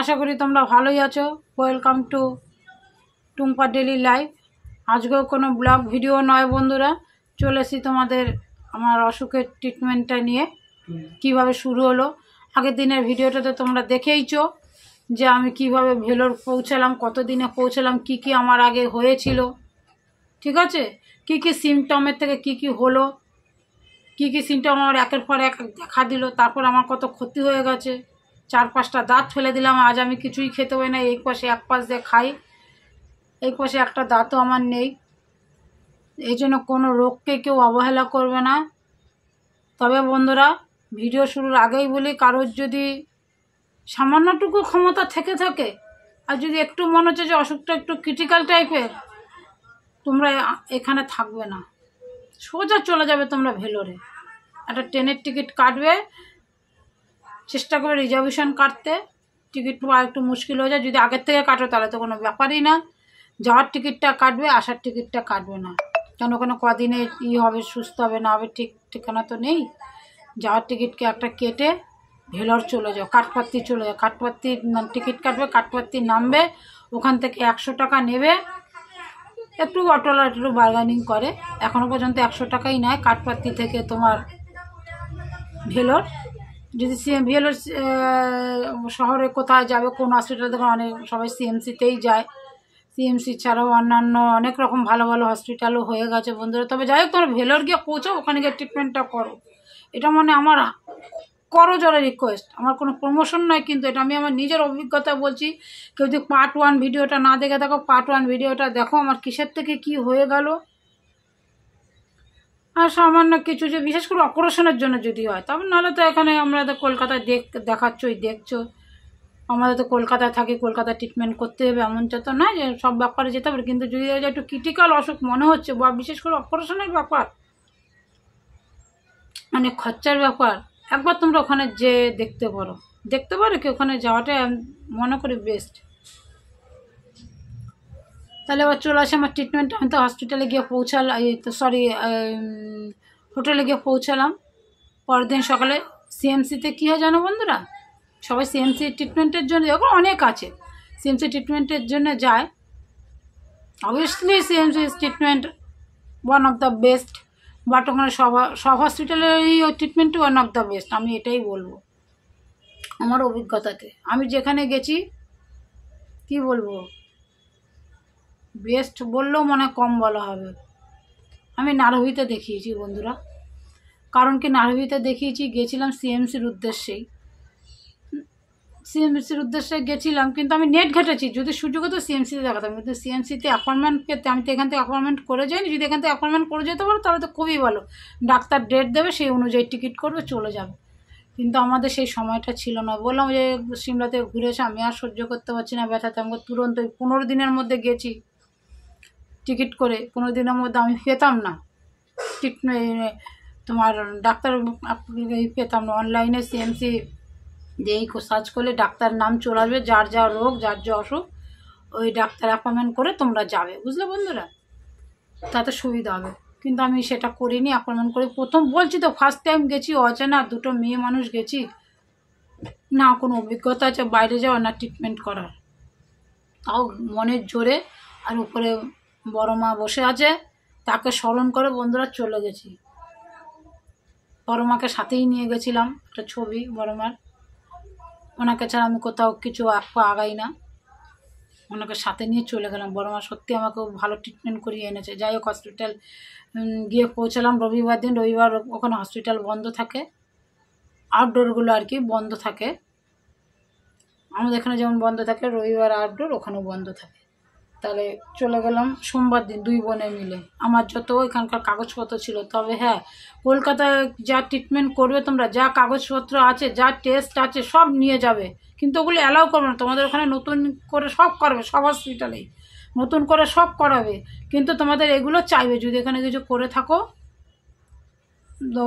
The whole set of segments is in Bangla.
আশা করি তোমরা ভালোই আছো। Welcome to Tumpa daily life. আজকেও কোনো ব্লগ ভিডিও নয় বন্ধুরা, চলে এসেছি তোমাদের আমার অসুখের ট্রিটমেন্টটা নিয়ে কিভাবে শুরু হলো। আগের দিনের ভিডিওটাতে তোমরা দেখেইছো যে আমি কিভাবে ভেলোর পৌঁছালাম, কত দিনে পৌঁছালাম, কি কি আমার আগে হয়েছিল, ঠিক আছে, কি কি সিমটমের থেকে কি কি হলো, কি কি সিমটম আমার একের পর এক দেখা দিল, তারপর আমার কত ক্ষতি হয়ে গেছে। 4-5টা দাঁত ফেলে দিলাম, আজ আমি কিছুই খেতে পারি না। এই পাশে এক পাশ দিয়ে খাই, এই পাশে একটা দাঁতও আমার নেই। এই জন্য কোনো রোগকে কেউ অবহেলা করবে না। তবে বন্ধুরা, ভিডিও শুরুর আগেই বলি, কারোর যদি সামান্যটুকু ক্ষমতা থেকে থাকে আর যদি একটু মনে হচ্ছে যে অসুখটা একটু ক্রিটিক্যাল টাইপের, তোমরা এখানে থাকবে না, সোজা চলে যাবে তোমরা ভেলোরে। একটা ট্রেনের টিকিট কাটবে, চেষ্টা করে রিজার্ভেশন কাটতে। টিকিট পাওয়া একটু মুশকিল হয়ে যায়, যদি আগের থেকে কাটো তাহলে তো কোনো ব্যাপারই না। যাওয়ার টিকিটটা কাটবে, আসার টিকিটটা কাটবে না, কেন ওখানে কদিনে হবে, সুস্থ হবে না হবে ঠিক ঠিকানা তো নেই। যাওয়ার টিকিটকে একটা কেটে ভেলোর চলে যাও, কাঠপাত্তি চলে যাও। কাঠপাত্তি টিকিট কাটবে, কাঠপাত্তি নামবে, ওখান থেকে 100 টাকা নেবে। একটু অটোলা একটু বার্গেনিং করে, এখনও পর্যন্ত 100 টাকাই নেয় কাঠপাত্তি থেকে তোমার ভেলোর। যদি ভেলোর শহরে কোথায় যাবে, কোন হসপিটাল থেকে, অনেক সবাই সিএমসিতেই যায়। সিএমসি ছাড়াও অন্যান্য অনেক রকম ভালো ভালো হসপিটালও হয়ে গেছে বন্ধুরা। তবে যাই হোক, তোমরা ভেলোর গিয়ে পৌঁছাও, ওখানে গিয়ে ট্রিটমেন্টটা করো। এটা মানে আমার করো জোরে রিকোয়েস্ট, আমার কোনো প্রমোশন নয়, কিন্তু এটা আমি আমার নিজের অভিজ্ঞতা বলছি। কেউ যদি পার্ট 1 ভিডিওটা না দেখে থাকো, পার্ট 1 ভিডিওটা দেখো আমার কিসের থেকে কি হয়ে গেল। আর সামান্য কিছু যে বিশেষ করে অপারেশনের জন্য যদি হয়, তবে নাহলে তো এখানে আমরা তো কলকাতায় দেখাচ্ছই, দেখছো। আমাদের তো কলকাতায় থাকি, কলকাতায় ট্রিটমেন্ট করতে হবে এমনটা তো নয় যে সব ব্যাপারে যেতে পারে। কিন্তু যদি একটু ক্রিটিক্যাল অসুখ মনে হচ্ছে, বা বিশেষ করে অপারেশনের ব্যাপার, অনেক খরচার ব্যাপার, একবার তোমরা ওখানে যে দেখতে পারো কি, ওখানে যাওয়াটা মনে করি বেস্ট। তাহলে এবার চলে আসে আমার ট্রিটমেন্ট। আমি তো হসপিটালে গিয়ে পৌঁছালাম, হোটেলে গিয়ে পৌঁছালাম পরের দিন সকালে। সিএমসিতে কী হয় জানো বন্ধুরা, সবাই সিএমসি ট্রিটমেন্টের জন্য, যখন অনেক আছে সিএমসি ট্রিটমেন্টের জন্য যায়। Obviously CMC treatment one of the best, but ওখানে সব হসপিটালেরই ওই ট্রিটমেন্টই ওয়ান অফ দ্য বেস্ট, আমি এটাই বলবো আমার অভিজ্ঞতাতে। আমি যেখানে গেছি, কি বলবো, বেস্ট বললেও মনে কম বলা হবে। আমি নারভিতে দেখিয়েছি বন্ধুরা, কারণ কি নারভিতে দেখিয়েছি, গেছিলাম সিএমসির উদ্দেশ্যে গেছিলাম, কিন্তু আমি নেট ঘেটেছি। যদি সুযোগ হতো সিএমসিতে দেখাতাম, কিন্তু সিএমসিতে অ্যাপয়েন্টমেন্ট পেতে আমি তো এখান থেকে অ্যাপয়েন্টমেন্ট করে যাইনি। যদি এখান থেকে অ্যাপয়েন্টমেন্ট করে যেতে পারো তাহলে তো খুবই ভালো, ডাক্তার ডেট দেবে, সেই অনুযায়ী টিকিট করবে, চলে যাবে। কিন্তু আমাদের সেই সময়টা ছিল না। বললাম যে সিমলা থেকে ঘুরে এসে আমি আর সহ্য করতে পারছি না ব্যথাতে, আমাকে তুরন্ত 15 দিনের মধ্যে গেছি টিকিট করে, 15 দিনের মধ্যে আমি পেতাম না তোমার ডাক্তার, পেতাম না। অনলাইনে সিএমসি যেই সার্চ করলে ডাক্তার নাম চলে আসবে, যার যা রোগ, যার যা অসুখ, ওই ডাক্তার অ্যাপয়েন্টমেন্ট করে তোমরা যাবে, বুঝলে বন্ধুরা, তাতে সুবিধা হবে। কিন্তু আমি সেটা করিনি, অ্যাপয়েন্টমেন্ট করে প্রথম বলছি তো, ফার্স্ট টাইম গেছি, অচেনা 2টো মেয়ে মানুষ গেছি, না কোনো অভিজ্ঞতা আছে বাইরে যাওয়া না ট্রিটমেন্ট করার, তাও মনের জোরে। আর উপরে বড় মা বসে আছে, তাকে স্মরণ করে বন্ধুরা চলে গেছি। বড় মাকে সাথেই নিয়ে গেছিলাম, একটা ছবি বড় মার। ওনাকে ছাড়া আমি কোথাও কিছু এক পা আগাই না, ওনাকে সাথে নিয়ে চলে গেলাম। বড় মা সত্যি আমাকে ভালো ট্রিটমেন্ট করিয়ে এনেছে। যাই হোক, হসপিটাল গিয়ে পৌঁছালাম রবিবার দিন। রবিবার ওখানে হসপিটাল বন্ধ থাকে, আউটডোরগুলো আর কি বন্ধ থাকে। আমাদের এখানে যেমন বন্ধ থাকে, রবিবার আউটডোর ওখানেও বন্ধ থাকে। তাহলে চলে গেলাম সোমবার দিন 2 বোনে মিলে। আমার যত এখানকার কাগজপত্র ছিল, তবে হ্যাঁ, কলকাতায় যা ট্রিটমেন্ট করবে তোমরা, যা কাগজপত্র আছে, যা টেস্ট আছে, সব নিয়ে যাবে, কিন্তু ওগুলো অ্যালাউ করবে না। তোমাদের ওখানে নতুন করে সব করবে, সব হসপিটালেই নতুন করে সব করাবে, কিন্তু তোমাদের এগুলো চাইবে। যদি এখানে কিছু করে থাকো,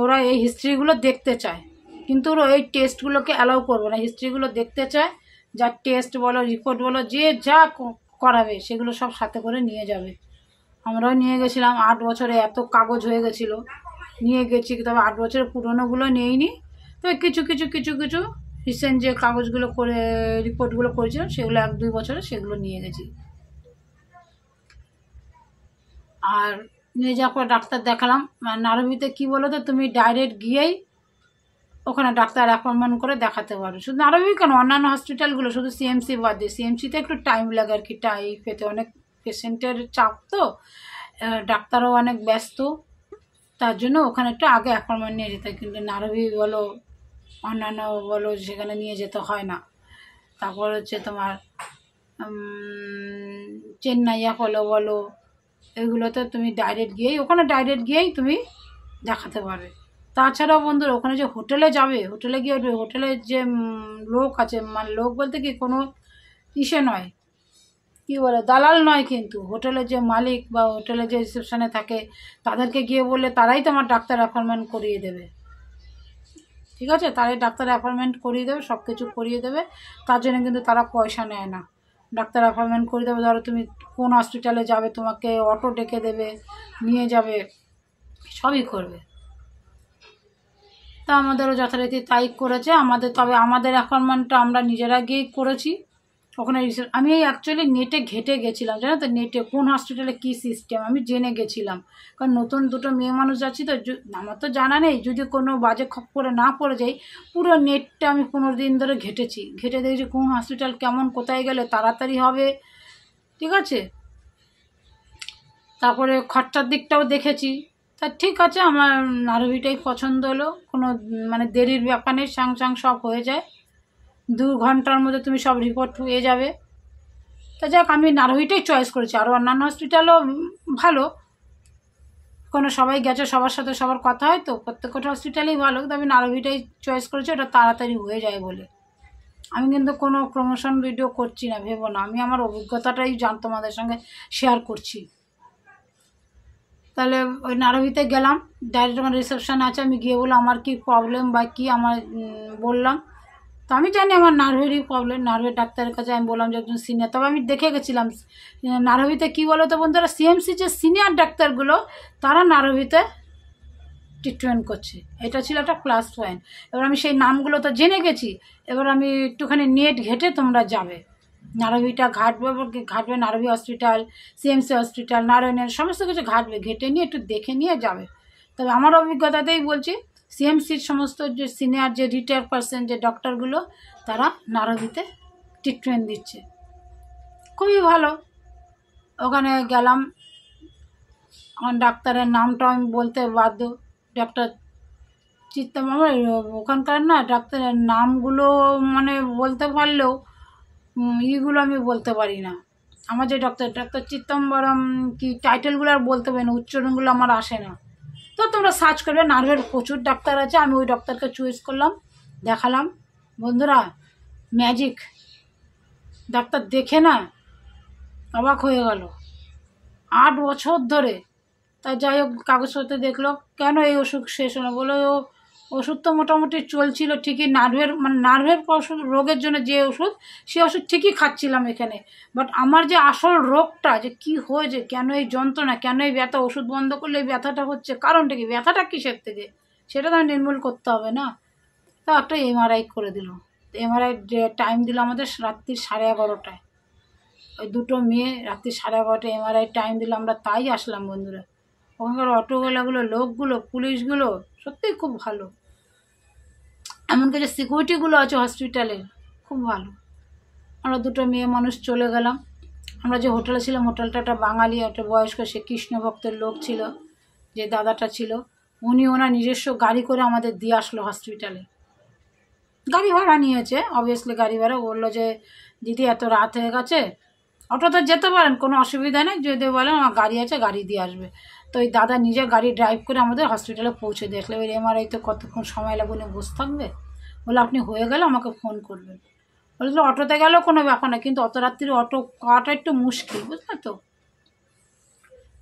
ওরা এই হিস্ট্রিগুলো দেখতে চায়, কিন্তু ওরা এই টেস্টগুলোকে অ্যালাউ করবে না। হিস্ট্রিগুলো দেখতে চায়, যা টেস্ট বলো, রিপোর্ট বলো, যে যা করাবে সেগুলো সব সাথে করে নিয়ে যাবে। আমরাও নিয়ে গেছিলাম। 8 বছরে এত কাগজ হয়ে গেছিলো, নিয়ে গেছি, তবে 8 বছরের পুরোনোগুলো নেইনি, তবে কিছু কিছু রিসেন্ট যে কাগজগুলো করে রিপোর্টগুলো করেছিলাম সেগুলো 1-2 বছরে সেগুলো নিয়ে গেছি। আর নিয়ে যাওয়ার পর ডাক্তার দেখালাম। নারভিতে কী বলো তো, তুমি ডাইরেক্ট গিয়েই ওখানে ডাক্তার অ্যাপয়েন্টমেন্ট করে দেখাতে পারো। শুধু নারভি কেন, অন্যান্য হসপিটালগুলো, শুধু সিএমসি বাদ দিয়ে, সিএমসিতে একটু টাইম লাগে আর কি, টাইম পেতে অনেক পেশেন্টের চাপ, তো ডাক্তারও অনেক ব্যস্ত, তার জন্য ওখানে একটু আগে অ্যাপয়েন্টমেন্ট নিয়ে যেতে হয়। কিন্তু নারভি বলো অন্যান্য বলো সেখানে নিয়ে যেতে হয় না। তারপর হচ্ছে তোমার চেন্নাই অ্যাপোলো বলো, এগুলোতে তুমি ডাইরেক্ট গিয়েই ওখানে ডাইরেক্ট গিয়েই তুমি দেখাতে পারবে। তাছাড়াও বন্ধুরা ওখানে যে হোটেলে যাবে, হোটেলে গিয়ে হোটেলের যে লোক আছে, মানে লোক বলতে কি কোনো ইসে নয়, কী বলে দালাল নয়, কিন্তু হোটেলের যে মালিক বা হোটেলের যে রিসেপশনে থাকে তাদেরকে গিয়ে বললে তারাই তোমার ডাক্তার অ্যাপয়েন্টমেন্ট করিয়ে দেবে। ঠিক আছে, তারাই ডাক্তার অ্যাপয়েন্টমেন্ট করিয়ে দেবে, সব কিছু করিয়ে দেবে। তার জন্য কিন্তু তারা পয়সা নেয় না। ডাক্তার অ্যাপয়েন্টমেন্ট করিয়ে দেবে। ধরো তুমি কোন হসপিটালে যাবে, তোমাকে অটো ডেকে দেবে, নিয়ে যাবে, সবই করবে। তা আমাদেরও যথারীতি তাই করেছে আমাদের। তবে আমাদের অ্যাপয়েন্টমেন্টটা আমরা নিজেরা গিয়েই করেছি ওখানে। আমি অ্যাকচুয়ালি নেটে ঘেটে গেছিলাম, জানো তো, নেটে কোন হসপিটালে কী সিস্টেম আমি জেনে গেছিলাম। কারণ নতুন দুটো মেয়ে মানুষ যাচ্ছি তো, আমার তো জানা নেই, যদি কোনো বাজে খপ্পরে না পড়ে যাই। পুরো নেটটা আমি 15 দিন ধরে ঘেটেছি, ঘেটে দেখেছি কোন হসপিটাল কেমন, কোথায় গেলে তাড়াতাড়ি হবে। ঠিক আছে, তারপরে খরচার দিকটাও দেখেছি। তা ঠিক আছে, আমার নারভিটাই পছন্দ হলো। কোনো মানে দেরির ব্যাপার নেই, সাং সব হয়ে যায়, 2 ঘন্টার মধ্যে তুমি সব রিপোর্ট পেয়ে যাবে। তা যাক, আমি নারভিটাই চয়েস করেছি। আরও অন্যান্য হসপিটালও ভালো, কোনো সবাই গেছে, সবার সাথে সবার কথা হয়, তো প্রত্যেকটা হসপিটালেই ভালো, কিন্তু আমি নারভিটাই চয়েস করেছি, ওটা তাড়াতাড়ি হয়ে যায় বলে। আমি কিন্তু কোনো প্রমোশন ভিডিও করছি না, ভেবো না, আমি আমার অভিজ্ঞতাটাই তোমাদের সঙ্গে শেয়ার করছি। তাহলে ওই নারভিতে গেলাম, ডাইরেক্ট আমার রিসেপশান আছে, আমি গিয়ে বললাম আমার কী প্রবলেম বা কী আমার বললাম। তো আমি জানি আমার নার্ভেরই প্রবলেম, নার্ভের ডাক্তারের কাছে আমি বললাম যে একজন সিনিয়র। তবে আমি দেখে গেছিলাম নার্ভিতে কী বলো তো বন্ধুরা, সিএমসি যে সিনিয়র ডাক্তারগুলো তারা নার্ভিতে ট্রিটমেন্ট করছে, এটা ছিল একটা প্লাস পয়েন্ট। এবার আমি সেই নামগুলো তো জেনে গেছি, এবার আমি একটুখানি নেট ঘেটে তোমরা যাবে, নারভিটা ঘাটবে নারভি হসপিটাল, সিএমসি হসপিটাল, নারায়ণের সমস্ত কিছু ঘাটবে, ঘেটে নিয়ে একটু দেখে নিয়ে যাবে। তবে আমার অভিজ্ঞতাতেই বলছি, সিএমসির সমস্ত যে সিনিয়র যে রিটায়ার্ড পার্সন যে ডক্টরগুলো তারা নারভিতে ট্রিটমেন্ট দিচ্ছে, খুবই ভালো। ওখানে গেলাম, আমার ডাক্তারের নামটা আমি বলতে বাধ্য, ডক্টর চিত্তম। আমার ওখানকার না ডাক্তারের নামগুলো মানে বলতে পারলেও ইগুলো আমি বলতে পারি না। আমার যে ডক্টর চিত্তম্বরম কি টাইটেলগুলো আর বলতে পারি না, উচ্চারণগুলো আমার আসে না। তো তোমরা সার্চ করবে, নার্ভের প্রচুর ডাক্তার আছে, আমি ওই ডক্টরকে চয়েস করলাম, দেখালাম। বন্ধুরা ম্যাজিক, ডাক্তার দেখে না অবাক হয়ে গেল, 8 বছর ধরে। তা যাই হোক, কাগজপত্রে দেখলো কেন এই ওষুধ শেষ হলো, বলে ওষুধ তো মোটামুটি চলছিল ঠিকই, নার্ভের ওষুধ, রোগের জন্য যে ওষুধ, সে ওষুধ ঠিকই খাচ্ছিলাম এখানে। বাট আমার যে আসল রোগটা যে কি হয়েছে, কেন এই যন্ত্রণা, কেন এই ব্যথা, ওষুধ বন্ধ করলে এই ব্যথাটা হচ্ছে, কারণটা কি, ব্যথাটা কিসের থেকে, সেটা তো আমি নির্মূল করতে হবে না। তা একটা এমআরআই করে দিল। এমআরআই টাইম দিল আমাদের রাত্রি 11:30টায়। ওই দুটো মেয়ে রাত্রি 11:30টায় এমআরআই টাইম দিল, আমরা তাই আসলাম বন্ধুরা। ওখানকার অটোওয়ালাগুলো, লোকগুলো, পুলিশগুলো সত্যিই খুব ভালো। এমনকি যে সিকিউরিটিগুলো আছে হসপিটালের, খুব ভালো। আমরা দুটো মেয়ে মানুষ চলে গেলাম। আমরা যে হোটেলে ছিলাম, হোটেলটা একটা বাঙালি, একটা বয়স্ক, সে কৃষ্ণ ভক্তের লোক ছিল, যে দাদাটা ছিল, উনি ওনার নিজস্ব গাড়ি করে আমাদের দিয়ে আসলো হসপিটালে। গাড়ি ভাড়া নিয়েছে, অবভিয়াসলি গাড়ি ভাড়া। বললো যে দিদি এত রাত হয়ে গেছে, অটোতে যেতে পারেন, কোনো অসুবিধা নেই, যদি বলেন আমার গাড়ি আছে, গাড়ি দিয়ে আসবে। তো ওই দাদা নিজে গাড়ি ড্রাইভ করে আমাদের হসপিটালে পৌঁছে দেখলে। ওই এমআরআই তো কতক্ষণ সময় লাগবে, উনি বসে থাকবে। বলে আপনি হয়ে গেলে আমাকে ফোন করবেন। বলেছিল অটোতে গেলেও কোনো ব্যাপার না, কিন্তু অত রাত্রি অটো পাওয়াটা একটু মুশকিল, বুঝলে তো।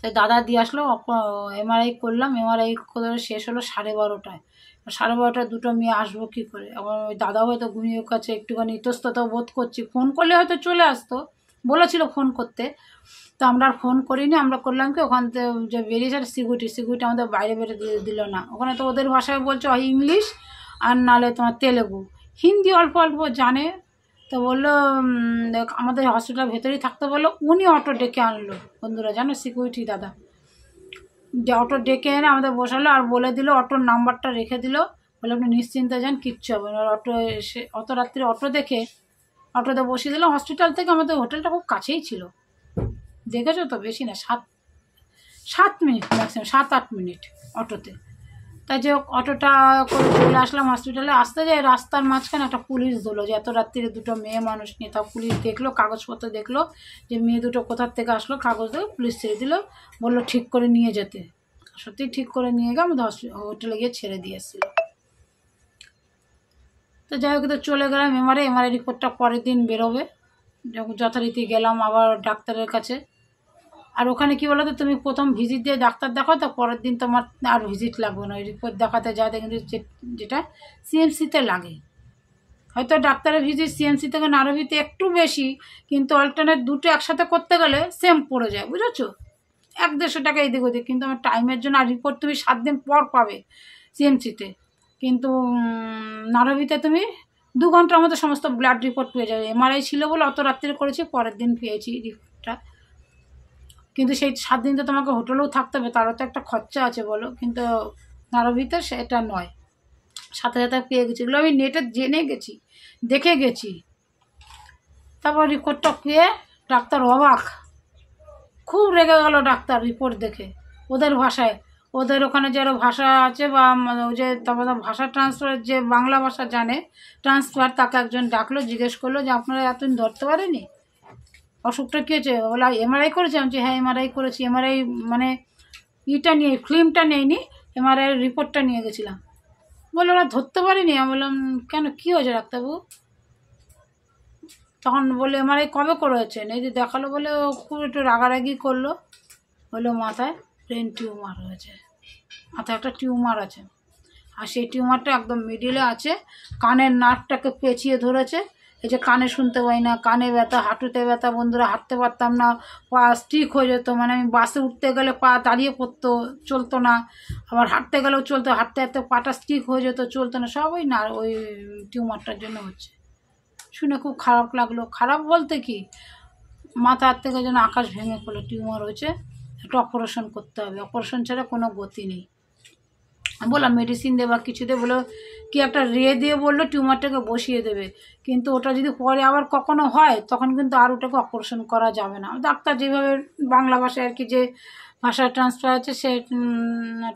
তাই দাদা দিয়ে আসলো, এমআরআই করলাম। এমআরআই করে শেষ হলো 12:30টায়। 12:30টায় দুটো মেয়ে আসবো কী করে, আমার ওই দাদাও হয়তো ঘুমিয়ে কাছে একটুখানি ইতস্ততাও বোধ করছি, ফোন করলে হয়তো চলে আসতো, বলেছিল ফোন করতে। তো আমরা আর ফোন করিনি, আমরা করলাম কি, ওখান থেকে যে বেরিয়েছে সিকিউরিটি আমাদের বাইরে বেরোতে দিল না। ওখানে তো ওদের ভাষায় বলছে হয় ইংলিশ আর নাহলে তোমার তেলেগু, হিন্দি অল্প অল্প জানে। তো বললো আমাদের হসপিটাল ভেতরেই থাকতে বললো। উনি অটো ডেকে আনলো বন্ধুরা, জানো, সিকিউরিটি দাদা, যে অটো ডেকে এনে আমাদের বসালো আর বলে দিল, অটোর নাম্বারটা রেখে দিল, বলে আপনি নিশ্চিন্তে যান, কিচ্ছু হবে না। অটো এসে অত রাত্রে অটো দেখে অটোতে বসিয়ে দিল। হসপিটাল থেকে আমাদের হোটেলটা খুব কাছেই ছিল, দেখেছো তো, বেশি না, 7 মিনিট ম্যাক্সিমাম, 7-8 মিনিট অটোতে। তাই যে অটোটা করে চলে আসলাম হসপিটালে। আসতে যায় রাস্তার মাঝখানে একটা পুলিশ ধরলো, যে এত রাত্রিরে দুটো মেয়ে মানুষ নিয়ে। তাও পুলিশ দেখলো, কাগজপত্র দেখলো যে মেয়ে দুটো কোথার থেকে আসলো, কাগজ দেখে পুলিশ ছেড়ে দিল, বললো ঠিক করে নিয়ে যেতে। সত্যি ঠিক করে নিয়ে গিয়ে আমাদের হোটেলে গিয়ে ছেড়ে দিয়ে এসেছিলো। তো যাই হোক, তো চলে গেলাম এমআরআই রিপোর্টটা পরের দিন বেরোবে। যথারীতি গেলাম আবার ডাক্তারের কাছে। আর ওখানে কী বলো তো, তুমি প্রথম ভিজিট দিয়ে ডাক্তার দেখাও, তো পরের দিন তোমার আর ভিজিট লাগবে না, ওই রিপোর্ট দেখাতে যাতে। কিন্তু যেটা সিএমসিতে লাগে, হয়তো ডাক্তারের ভিজিট সিএমসি থেকে নারবিতে একটু বেশি, কিন্তু অল্টারনেট দুটো একসাথে করতে গেলে সেম পড়ে যায়, বুঝেছো, 100-150 টাকা এদিক ওদিক। কিন্তু আমার টাইমের জন্য, আর রিপোর্ট তুমি 7 দিন পর পাবে সিএমসিতে, কিন্তু নারবিতে তুমি 2 ঘন্টার মধ্যে সমস্ত ব্লাড রিপোর্ট পেয়ে যাবে। এমআরআই ছিল বলে অত রাত্রে করেছি, পরের দিন পেয়েছি রিপোর্টটা। কিন্তু সেই 7 দিন তো তোমাকে হোটেলেও থাকতে হবে, তারও তো একটা খরচা আছে বলো। কিন্তু নারবিতে সেটা নয়, সাথে সাথে পেয়ে গেছি। এগুলো আমি নেটে জেনে গেছি, দেখে গেছি। তারপর রিপোর্টটা পেয়ে ডাক্তার অবাক, খুব রেগে গেল ডাক্তার রিপোর্ট দেখে। ওদের ভাষায়, ওদের ওখানে যে আরও ভাষা আছে, বা ওই যে তারপর ভাষা ট্রান্সফারের যে বাংলা ভাষা জানে ট্রান্সফার, তাকে একজন ডাকলো, জিজ্ঞেস করলো যে আপনারা এতদিন ধরতে পারেনি অসুখটা কী হয়েছে। বলে এমআরআই করেছি। আমি যে হ্যাঁ এমআরআই করেছি। এমআরআই মানে ইটা নিয়ে, ফিল্মটা নেইনি, এমআরআই রিপোর্টটা নিয়ে গেছিলাম। বলে ওরা ধরতে পারিনি। আমি বললাম কেন, কী হয়েছে ডাক্তারবাবু? তখন বলে এমআরআই কবে করেছেন? এই যে দেখালো বলে, ও খুব একটু রাগারাগি করলো, বললো মাথায় ব্রেন টিউমার হয়েছে, মাথায় একটা টিউমার আছে, আর সেই টিউমারটা একদম মিডিলে আছে, কানের নার্ভটাকে পেঁচিয়ে ধরেছে। এই যে কানে শুনতে পাই না, কানে ব্যথা, হাঁটুতে ব্যথা, বন্ধুরা হাঁটতে পারতাম না, পা স্টিক হয়ে যেত, মানে আমি বাসে উঠতে গেলে পা দাঁড়িয়ে পড়তো, চলতো না, আবার হাঁটতে গেলেও চলতো, হাঁটতে হাঁটতে পাটা স্টিক হয়ে যেত, চলতো না, সব ওই টিউমারটার জন্য হচ্ছে। শুনে খুব খারাপ লাগলো। খারাপ বলতে কি, মাথার থেকে যেন আকাশ ভেঙে পড়লো, টিউমার হয়েছে, একটা অপারেশন করতে হবে, অপারেশন ছাড়া কোনো গতি নেই। বললাম মেডিসিন দে বা কিছু দে, বলো কি একটা দিয়ে বললো টিউমারটাকে বসিয়ে দেবে, কিন্তু ওটা যদি পরে আবার কখনো হয় তখন কিন্তু আর ওটাকে অপারেশন করা যাবে না। ডাক্তার যেভাবে বাংলা ভাষায় আর কি, যে ভাষায় ট্রান্সফার আছে সে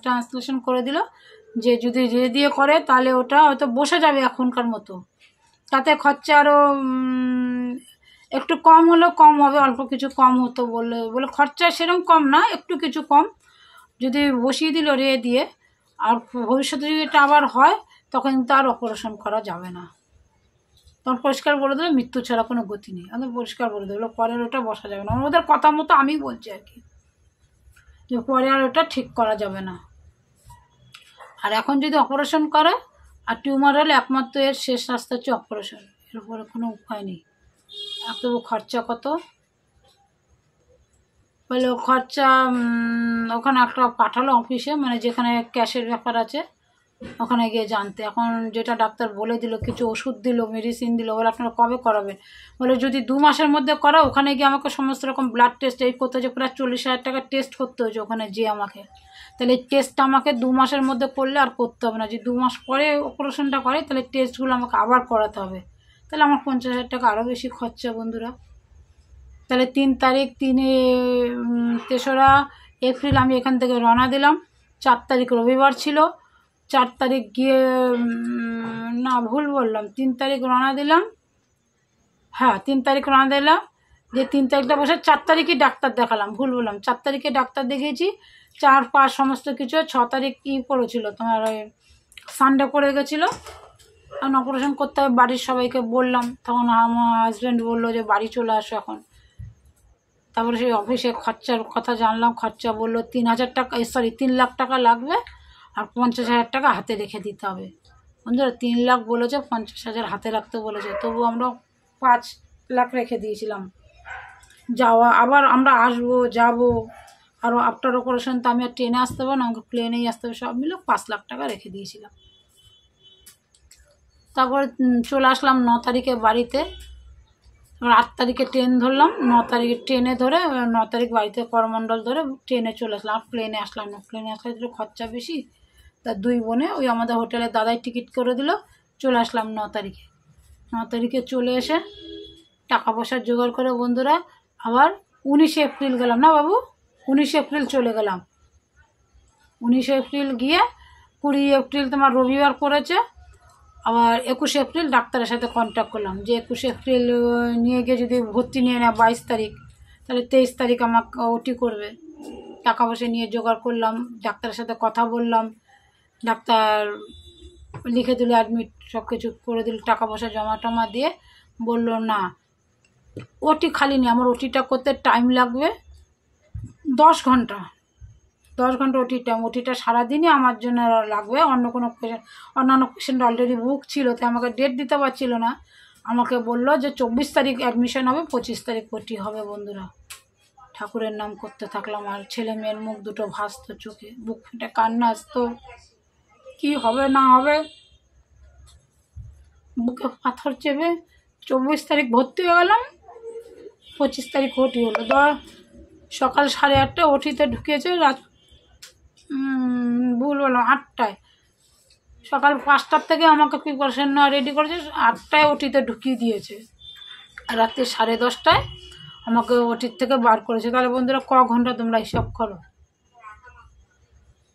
ট্রান্সলেশন করে দিল, যে যদি দিয়ে করে তাহলে ওটা হয়তো বসে যাবে এখনকার মতো, তাতে খরচা আরও একটু কম হলেও কম হবে, অল্প কিছু কম হতো বলে খরচা সেরকম কম না, একটু কিছু কম যদি বসিয়ে দিল দিয়ে। আর ভবিষ্যতে যদি এটা আবার হয় তখন কিন্তু আর অপারেশন করা যাবে না। তখন পরিষ্কার বলে দিল মৃত্যু ছাড়া কোনো গতি নেই, আমাদের পরিষ্কার বলে দিল পরের ওটা বসা যাবে না। ওদের কথা মতো আমি বলছি আর কি, যে পরে আর ওটা ঠিক করা যাবে না। আর এখন যদি অপারেশন করে, আর টিউমার হলে একমাত্র এর শেষ রাস্তা হচ্ছে অপারেশন, এর উপরে কোনো উপায় নেই। এত খরচা কত বলে, খরচা ওখানে একটা পাঠালো অফিসে, মানে যেখানে ক্যাশের ব্যাপার আছে, ওখানে গিয়ে জানতে। এখন যেটা ডাক্তার বলে দিল, কিছু ওষুধ দিল, মেডিসিন দিল, বলে আপনারা কবে করাবেন? বলে যদি 2 মাসের মধ্যে করা। ওখানে গিয়ে আমাকে সমস্ত রকম ব্লাড টেস্ট এই করতে হয়েছে, প্রায় 40,000 টাকা টেস্ট করতে হয়েছে ওখানে যে আমাকে। তাহলে এই টেস্টটা আমাকে 2 মাসের মধ্যে করলে আর করতে হবে না, যদি 2 মাস পরে অপারেশনটা করে তাহলে টেস্টগুলো আমাকে আবার করাতে হবে। তাহলে আমার 50,000 টাকা আরও বেশি খরচা বন্ধুরা। তাহলে 3 তারিখ 3রা এপ্রিল আমি এখান থেকে রওনা দিলাম। 4 তারিখ রবিবার ছিল, 4 তারিখ গিয়ে না ভুল বললাম, 3 তারিখ রওনা দিলাম। হ্যাঁ 3 তারিখ রওনা দিলাম, যে 3 তারিখটা বসে 4 তারিখই ডাক্তার দেখালাম, ভুল বললাম, 4 তারিখে ডাক্তার দেখিয়েছি। 4-5 সমস্ত কিছু। 6 তারিখ কী পড়েছিল তোমার, ওই সানডে পড়ে গেছিলো। এখন অপারেশন করতে হবে, বাড়ির সবাইকে বললাম। তখন আমার হাজব্যান্ড বললো যে বাড়ি চলে আসো এখন। তারপরে সেই অফিসে খরচার কথা জানলাম, খরচা বললো 3,000 টাকা, 3 লাখ টাকা লাগবে, আর 50,000 টাকা হাতে রেখে দিতে হবে। বন্ধুরা 3 লাখ বলেছে, 50,000 হাতে রাখতে বলেছে, তবু আমরা 5 লাখ রেখে দিয়েছিলাম। যাওয়া আবার আমরা আসবো যাবো, আরও আফটার অপারেশন তো আমি আর ট্রেনে আসতে পারবো না, আমাকে প্লেনেই আসতে হবে, সব মিলে 5 লাখ টাকা রেখে দিয়েছিলাম। তারপর চলে আসলাম 9 তারিখে বাড়িতে। 8 তারিখে ট্রেন ধরলাম, 9 তারিখে ট্রেনে ধরে 9 তারিখ বাড়িতে করমণ্ডল ধরে ট্রেনে চলে আসলাম। আর প্লেনে আসলাম না, প্লেনে আসলে একটু খরচা বেশি। তা 2 বোনে ওই আমাদের হোটেলের দাদাই টিকিট করে দিল, চলে আসলাম 9 তারিখে। 9 তারিখে চলে এসে টাকা পয়সা জোগাড় করে বন্ধুরা আবার 19 এপ্রিল গেলাম, না বাবু 19 এপ্রিল চলে গেলাম। 19 এপ্রিল গিয়ে 20 এপ্রিল তোমার রবিবার পড়েছে, আবার 21 এপ্রিল ডাক্তারের সাথে কন্ট্যাক্ট করলাম যে 21 এপ্রিল নিয়ে গিয়ে যদি ভর্তি নিয়ে নেয় 22 তারিখ, তাহলে 23 তারিখ আমাকে ওটি করবে। টাকা পয়সা নিয়ে জোগাড় করলাম, ডাক্তারের সাথে কথা বললাম, ডাক্তার লিখে দিল অ্যাডমিট, সব কিছু করে দিল, টাকা পয়সা জমা টমা দিয়ে বললো না ওটি খালি নেই, আমার ওটিটা করতে টাইম লাগবে 10 ঘন্টা। 10 ঘন্টা ওটি টাইম, ওটিটা সারাদিনই আমার জন্য লাগবে। অন্যান্য পেশেন্ট অলরেডি বুক ছিল, তাই আমাকে ডেট দিতে পারছিল না। আমাকে বললো যে 24 তারিখ অ্যাডমিশন হবে, 25 তারিখ ওটি হবে। বন্ধুরা ঠাকুরের নাম করতে থাকলাম, আর ছেলে মেয়ের মুখ দুটো ভাসতো চোখে, বুক ফেটে কান্না আসতো, কী হবে না হবে, বুকে পাথর চেপে 24 তারিখ ভর্তি হয়ে গেলাম, 25 তারিখ ওটি হলো। সকাল 8:30 ওটিতে ঢুকিয়েছে, রাত ভুল বললাম 8টায়। সকাল 5টার থেকে আমাকে প্রিপারেশন নেওয়া রেডি করেছে, 8টায় ওটিতে ঢুকিয়ে দিয়েছে, আর রাত্রি 10:30টায় আমাকে ওটির থেকে বার করেছে। তাহলে বন্ধুরা ক ঘন্টা তোমরা হিসাব করো।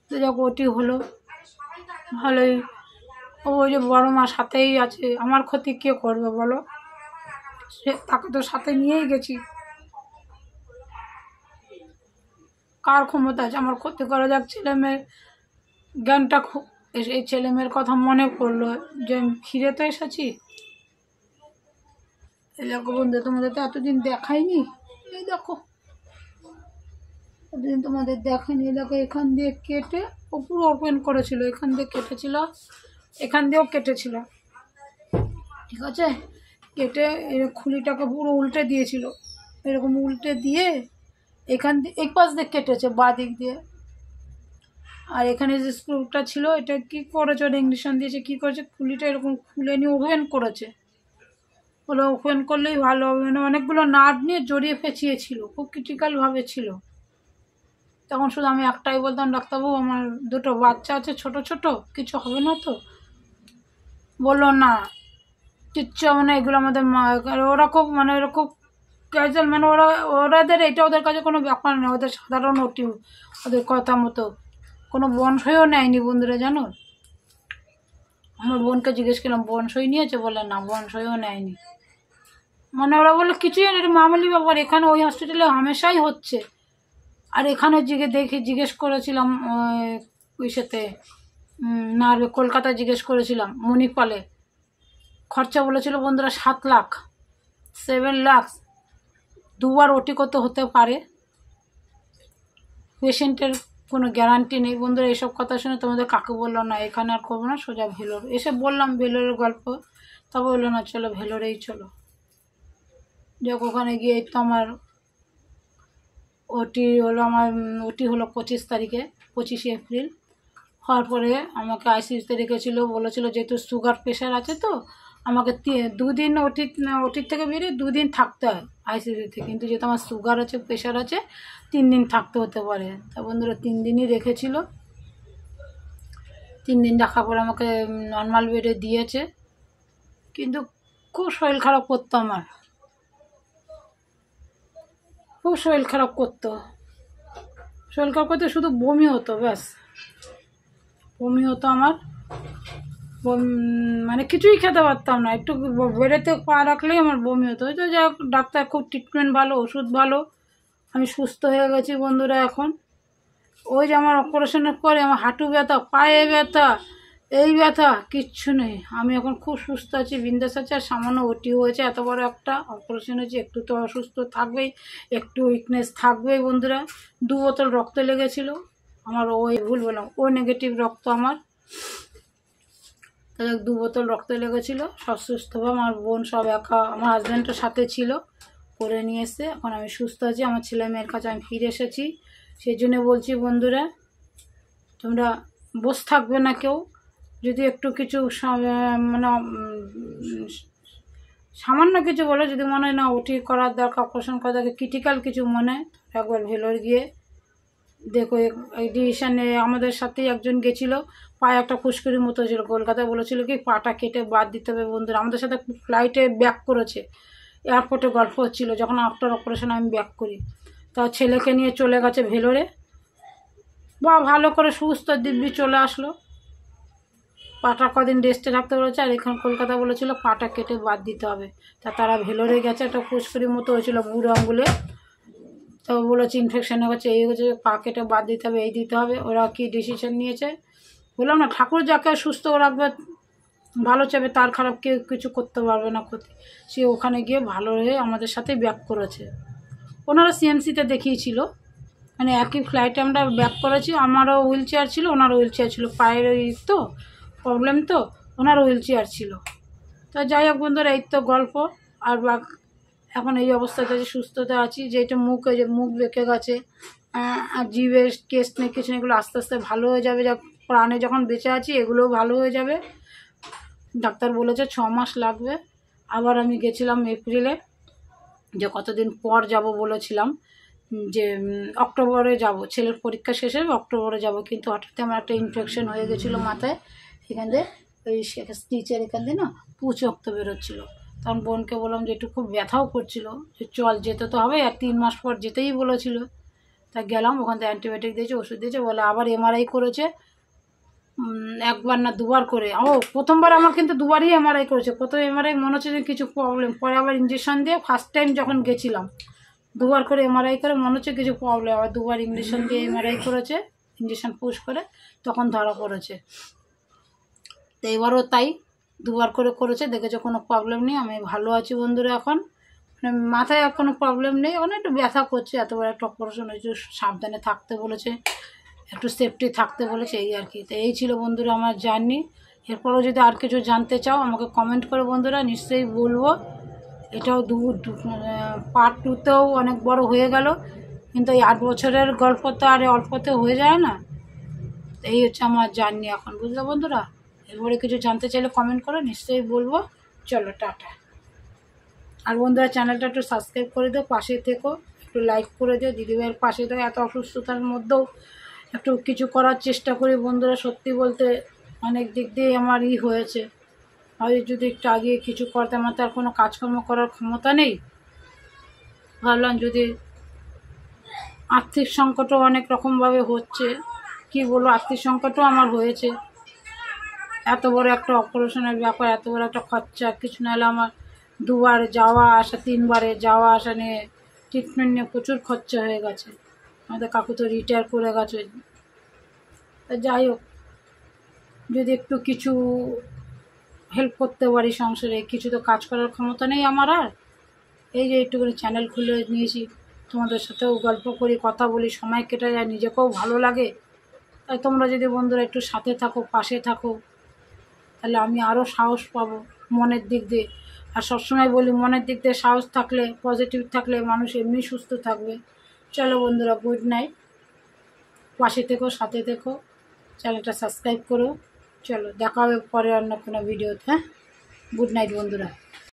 তো যাক ওটি হলো ভালোই। ওই যে বড় মা সাথেই আছে, আমার ক্ষতি কে করবে বলো, তাকে তো সাথে নিয়েই গেছি, কার ক্ষমতা আছে আমার ক্ষতি করা। যাক ছেলে মেয়ের জ্ঞানটা এই ছেলে মেয়ের কথা মনে পড়লো যে ফিরে তো এসেছি। এই দেখো বন্ধু তোমাদের তো এতদিন দেখাইনি, এই দেখো এতদিন তোমাদের দেখাইনি। দেখো এখান দিয়ে কেটে ও পুরো ওপেন করেছিল, এখান দিয়ে কেটেছিল, এখান দিয়েও কেটেছিল, ঠিক আছে। কেটে এর খুলিটাকে পুরো উল্টে দিয়েছিল, এরকম উল্টে দিয়ে এখান দিয়ে এই পাশ দিয়ে কেটেছে বাঁ দিক দিয়ে। আর এখানে যে স্ক্রুটা ছিল এটা কি করেছে, ওটা ইঞ্জেকশন দিয়েছে, কী করেছে খুলিটা এরকম খুলে নিয়ে ওপেন করেছে। বলে ওপেন করলেই ভালো হবে, মানে অনেকগুলো নাট নিয়ে জড়িয়ে পেঁচিয়েছিল, খুব ক্রিটিক্যালভাবে ছিল। তখন শুধু আমি একটাই বলতাম, ডাক্তারবাবু আমার 2টো বাচ্চা আছে ছোট ছোট, কিছু হবে না তো? বললো না কিচ্ছু হবে না, এগুলো আমাদের মা। ওরা খুব মানে ওরা খুব ক্যাজুয়াল, মানে ওরাদের এটা ওদের কাছে কোনো ব্যাপার নেই, ওদের সাধারণ ওটি, ওদের কথা মতো কোনো বনসইও নেয়নি বন্ধুরা জানো। আমার বোনকে জিজ্ঞেস করলাম বনসই নিয়েছে, বলে না বনসইও নেয়নি। মানে ওরা বললো কিছুই এটা মামুলি ব্যাপার, এখানে ওই হসপিটালে হামেশাই হচ্ছে। আর এখানে জিজ্ঞেস করেছিলাম ওই সাথে না কলকাতায় জিজ্ঞেস করেছিলাম মণিপালে, খরচা বলেছিল বন্ধুরা 7 লাখ, 7 লাখ। 2বার ওটি করতে হতে পারে, পেশেন্টের কোনো গ্যারান্টি নেই। বন্ধুরা এইসব কথা শুনে তোমাদের কাকে বললো না এখানে আর করবো না, সোজা ভেলোর এসে বললাম ভেলোরের গল্প, তবে বললো না চলো ভেলোরেই চলো। যাক ওখানে গিয়ে তো আমার ওটি হলো 25 তারিখে, 25 এপ্রিল হওয়ার পরে আমাকে আইসিইউতে রেখেছিলো। বলেছিল যেহেতু সুগার প্রেশার আছে, তো আমাকে 2 দিন ওটির থেকে বেরিয়ে 2 দিন থাকতে হয় আইসিইউতে, কিন্তু যেহেতু আমার সুগার আছে প্রেশার আছে 3 দিন থাকতে হতে পারে। তা বন্ধুরা 3 দিনই রেখেছিল। 3 দিন রাখার পরে আমাকে নর্মাল বেডে দিয়েছে, কিন্তু খুব শরীর খারাপ করতো আমার, খুব শরীর খারাপ করতো, শুধু বমি হতো, ব্যাস বমি হতো আমার, মানে কিছুই খেতে পারতাম না, একটু বেড়েতে পা রাখলেই আমার বমি হতো। তো যাই হোক ডাক্তার খুব ট্রিটমেন্ট ভালো, ওষুধ ভালো, আমি সুস্থ হয়ে গেছি বন্ধুরা এখন। ওই যে আমার অপারেশনের পরে আমার হাঁটু ব্যথা, পায়ে ব্যথা, এই ব্যথা কিচ্ছু নেই, আমি এখন খুব সুস্থ আছি, বিন্দাস আছি। আর সামান্য ওটি হয়েছে, এত বড় একটা অপারেশন হয়েছে, একটু তো অসুস্থ থাকবেই, একটু উইকনেস থাকবেই বন্ধুরা। 2 বোতল রক্ত লেগেছিল আমার, ভুল বললাম ও নেগেটিভ রক্ত আমার, তাদের 2 বোতল রক্ত লেগেছিল। সব সুস্থভাবে আমার বোন সব একা, আমার হাজব্যান্ডের সাথে ছিল, করে নিয়ে এসে এখন আমি সুস্থ আছি, আমার ছেলে মেয়ের কাছে আমি ফিরে এসেছি। সেই জন্য বলছি বন্ধুরা তোমরা বসে থাকবে না কেউ, যদি একটু কিছু মানে সামান্য কিছু বলে, যদি মনে হয় না ওটি করার দরকার, অপারেশন করার দরকার, ক্রিটিক্যাল কিছু মনে, একবার ভেলোর গিয়ে দেখো। এই ডিসিশানে আমাদের সাথেই একজন গেছিলো, পায়ে একটা ফুসকুড়ির মতো হয়েছিল, কলকাতায় বলেছিল কি পাটা কেটে বাদ দিতে হবে। বন্ধুরা আমাদের সাথে ফ্লাইটে ব্যাক করেছে, এয়ারপোর্টে গল্প হচ্ছিলো যখন আফটার অপারেশন আমি ব্যাক করি। তা ছেলেকে নিয়ে চলে গেছে ভেলোরে, বা ভালো করে সুস্থ দিব্যি চলে আসলো। পাটা কদিন রেস্টে থাকতে বলেছে, আর এখানে কলকাতা বলেছিল পাটা কেটে বাদ দিতে হবে। তা তারা ভেলোরে গেছে, একটা ফুসকুড়ির মতো হয়েছিল বুড়ো আঙুলে। তো বলেছে ইনফেকশন হয়ে গেছে, এই হয়েছে, পা কেটে বাদ দিতে হবে, এই দিতে হবে। ওরা কি ডিসিশন নিয়েছে বললাম না, ঠাকুর যাকে সুস্থ রাখবে ভালো চাবে, তার খারাপ কেউ কিছু করতে পারবে না ক্ষতি। সে ওখানে গিয়ে ভালো হয়ে আমাদের সাথে ব্যাক করেছে। ওনারা সিএমসিতে দেখিয়েছিল, মানে একই ফ্লাইটে আমরা ব্যাক করেছি। আমারও হুইল চেয়ার ছিল, ওনারও হুইল চেয়ার ছিল, পায়ের ওই তো প্রবলেম, তো ওনারও হুইল চেয়ার ছিল। তো যাই হোক বন্ধুরা, এই তো গল্প। আর এখন এই অবস্থাতে যে সুস্থতা আছি, যেটা মুখ, ওই যে মুখ বেঁকে গেছে, আর জিভের কেস নেই, কিছু নেই, এগুলো আস্তে আস্তে ভালো হয়ে যাবে। যা প্রাণে যখন বেঁচে আছি এগুলোও ভালো হয়ে যাবে। ডাক্তার বলেছে 6 মাস লাগবে। আবার আমি গেছিলাম এপ্রিলে, যে কতদিন পর যাব বলেছিলাম, যে অক্টোবরে যাব, ছেলের পরীক্ষা শেষ হবে অক্টোবরে যাব। কিন্তু হঠাৎ আমার একটা ইনফেকশন হয়ে গেছিলো মাথায়, এখান দিয়ে ওই স্টিচের এখান দিয়ে না পুঁচ রক্ত বেরোচ্ছিলো। তখন বোনকে বললাম যে একটু খুব ব্যথাও করছিল, যে চল যেতে তো হবে, আর 3 মাস পর যেতেই বলেছিল। তা গেলাম, ওখান থেকে অ্যান্টিবায়োটিক দিয়েছে, ওষুধ দিয়েছে, বলে আবার এমআরআই করেছে, একবার না দুবার করে। প্রথমবার আমার কিন্তু দুবারই এমআরআই করেছে। প্রথম এমআরআই মনে হচ্ছে যে কিছু প্রবলেম, পরে আবার ইঞ্জেকশন দিয়ে, ফার্স্ট টাইম যখন গেছিলাম 2বার করে এমআরআই করে মনে হচ্ছে কিছু প্রবলেম, আবার 2বার ইঞ্জেকশন দিয়ে এমআরআই করেছে, ইঞ্জেকশন পুশ করে, তখন ধরা পড়েছে। তো এবারও তাই 2বার করে করেছে, দেখেছে কোনো প্রবলেম নেই, আমি ভালো আছি বন্ধুরা। এখন মানে মাথায় আর কোনো প্রবলেম নেই, এখন একটু ব্যথা করছে, এত বড় একটা অপারেশন হয়েছে, সাবধানে থাকতে বলেছে, একটু সেফটি থাকতে বলেছে, এই আর কি। তো এই ছিল বন্ধুরা আমার জার্নি। এরপরেও যদি আর কিছু জানতে চাও আমাকে কমেন্ট করে বন্ধুরা, নিশ্চয়ই বলবো। এটাও পার্ট 2তেও অনেক বড় হয়ে গেল, কিন্তু এই 8 বছরের গল্প তো আর অল্পতে হয়ে যায় না। এই হচ্ছে আমার জার্নি এখন, বুঝলে বন্ধুরা। এরপরে কিছু জানতে চাইলে কমেন্ট করো, নিশ্চয়ই বলবো। চলো টাটা। আর বন্ধুরা চ্যানেলটা একটু সাবস্ক্রাইব করে দিও, পাশে থেকো, একটু লাইক করে দিও, দিদিভাইয়ের পাশে থেকো। এত অসুস্থতার মধ্যেও একটু কিছু করার চেষ্টা করি বন্ধুরা। সত্যি বলতে অনেক দিক দিয়ে আমার হয়েছে, হয়তো যদি একটু আগে কিছু করতাম, আমার তো আর কোনো কাজকর্ম করার ক্ষমতা নেই। ভাবলাম যদি, আর্থিক সংকটও অনেক রকমভাবে হচ্ছে, কি বলবো, আর্থিক সংকটও আমার হয়েছে। এত বড় একটা অপারেশনের ব্যাপার, এত বড় একটা খরচা, কিছু না হলে আমার 2বার যাওয়া আসা, 3বারে যাওয়া আসা নিয়ে, ট্রিটমেন্ট নিয়ে প্রচুর খরচা হয়ে গেছে। আমাদের কাকু তো রিটায়ার করে গেছে। যাই হোক, যদি একটু কিছু হেল্প করতে পারি সংসারে, কিছু তো কাজ করার ক্ষমতা নেই আমার আর। এই যে একটু করে চ্যানেল খুলে নিয়েছি, তোমাদের সাথেও গল্প করি, কথা বলি, সময় কেটে যায়, নিজেকেও ভালো লাগে। তাই তোমরা যদি বন্ধুরা একটু সাথে থাকো, পাশে থাকো, তাহলে আমি আরও সাহস পাবো মনের দিক দিয়ে। আর সবসময় বলি, মনের দিক দিয়ে সাহস থাকলে, পজিটিভ থাকলে মানুষ এমনি সুস্থ থাকবে। চলো বন্ধুরা, গুড নাইট। পাশে থেকো, সাথে থেকো, চ্যানেলটা সাবস্ক্রাইব করো। চলো দেখা হবে পরে অন্য কোনো ভিডিওতে। হ্যাঁ, গুড নাইট বন্ধুরা।